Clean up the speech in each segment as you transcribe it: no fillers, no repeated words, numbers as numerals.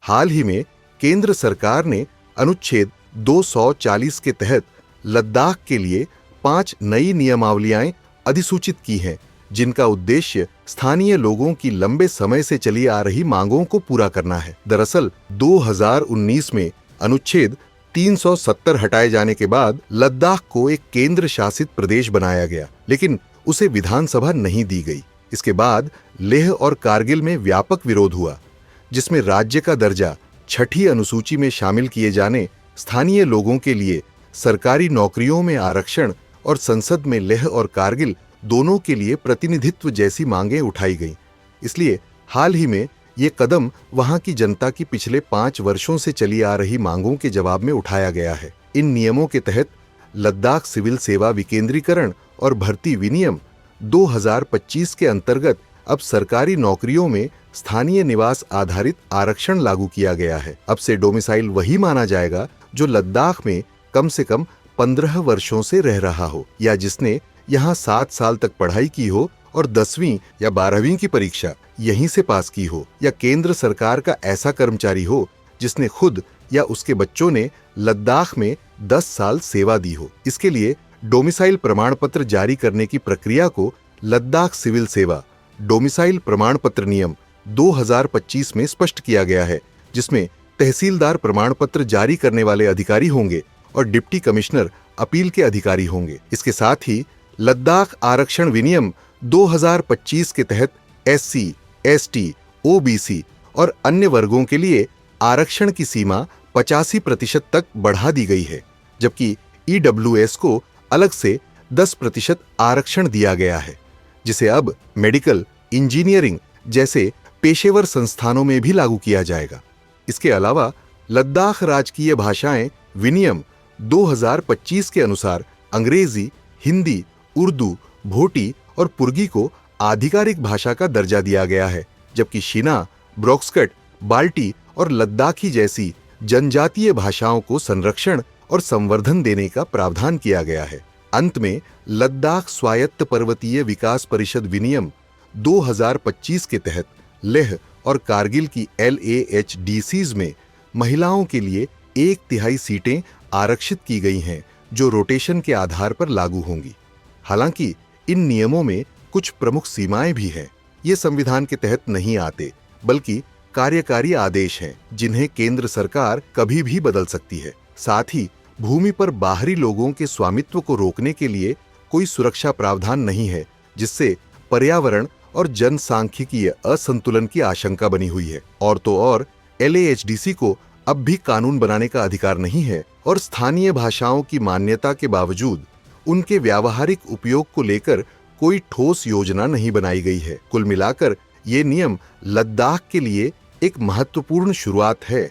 हाल ही में केंद्र सरकार ने अनुच्छेद 240 के तहत लद्दाख के लिए 5 नई नियमावलियां अधिसूचित की हैं, जिनका उद्देश्य स्थानीय लोगों की लंबे समय से चली आ रही मांगों को पूरा करना है। दरअसल 2019 में अनुच्छेद 370 हटाए जाने के बाद लद्दाख को एक केंद्र शासित प्रदेश बनाया गया, लेकिन उसे विधानसभा नहीं दी गई। इसके बाद लेह और कारगिल में व्यापक विरोध हुआ, जिसमें राज्य का दर्जा 6ठी अनुसूची में शामिल किए जाने, स्थानीय लोगों के लिए सरकारी नौकरियों में आरक्षण और संसद में लेह और कारगिल दोनों के लिए प्रतिनिधित्व जैसी मांगें उठाई गईं। इसलिए हाल ही में ये कदम वहां की जनता की पिछले 5 वर्षों से चली आ रही मांगों के जवाब में उठाया गया है। इन नियमों के तहत लद्दाख सिविल सेवा विकेंद्रीकरण और भर्ती विनियम 2025 के अंतर्गत अब सरकारी नौकरियों में स्थानीय निवास आधारित आरक्षण लागू किया गया है। अब से डोमिसाइल वही माना जाएगा जो लद्दाख में कम से कम 15 वर्षों से रह रहा हो, या जिसने यहाँ 7 साल तक पढ़ाई की हो और 10वीं या 12वीं की परीक्षा यहीं से पास की हो, या केंद्र सरकार का ऐसा कर्मचारी हो जिसने खुद या उसके बच्चों ने लद्दाख में 10 साल सेवा दी हो। इसके लिए डोमिसाइल प्रमाण पत्र जारी करने की प्रक्रिया को लद्दाख सिविल सेवा डोमिसाइल प्रमाण पत्र नियम 2025 में स्पष्ट किया गया है, जिसमें तहसीलदार प्रमाण पत्र जारी करने वाले अधिकारी होंगे और डिप्टी कमिश्नर अपील के अधिकारी होंगे। इसके साथ ही लद्दाख आरक्षण विनियम 2025 के तहत SC, ST, OBC और अन्य वर्गों के लिए आरक्षण की सीमा 85% तक बढ़ा दी गई है, जबकि EWS को अलग से 10% आरक्षण दिया गया है, जिसे अब मेडिकल, इंजीनियरिंग जैसे पेशेवर संस्थानों में भी लागू किया जाएगा। इसके अलावा लद्दाख राजकीय भाषाएं विनियम 2025 के अनुसार अंग्रेजी, हिंदी, उर्दू, भोटी और पुर्गी को आधिकारिक भाषा का दर्जा दिया गया है, जबकि शिना, ब्रोक्सकट, बाल्टी और लद्दाखी जैसी जनजातीय भाषाओं को संरक्षण और संवर्धन देने का प्रावधान किया गया है। अंत में लद्दाख स्वायत्त पर्वतीय विकास परिषद विनियम 2025 के तहत लेह और कारगिल की LAHDCs में महिलाओं के लिए 1/3 सीटें आरक्षित की गई हैं, जो रोटेशन के आधार पर लागू होंगी। हालांकि इन नियमों में कुछ प्रमुख सीमाएं भी हैं। ये संविधान के तहत नहीं आते, बल्कि कार्यकारी आदेश हैं, जिन्हें केंद्र सरकार कभी भी बदल सकती है। साथ ही भूमि पर बाहरी लोगों के स्वामित्व को रोकने के लिए कोई सुरक्षा प्रावधान नहीं है, जिससे पर्यावरण और जनसांख्यिकीय असंतुलन की आशंका बनी हुई है। और तो और LAHDC को अब भी कानून बनाने का अधिकार नहीं है और स्थानीय भाषाओं की मान्यता के बावजूद उनके व्यावहारिक उपयोग को लेकर कोई ठोस योजना नहीं बनाई गई है। कुल मिलाकर ये नियम लद्दाख के लिए एक महत्वपूर्ण शुरुआत है,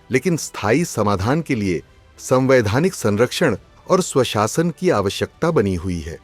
लेकिन स्थायी समाधान के लिए संवैधानिक संरक्षण और स्वशासन की आवश्यकता बनी हुई है।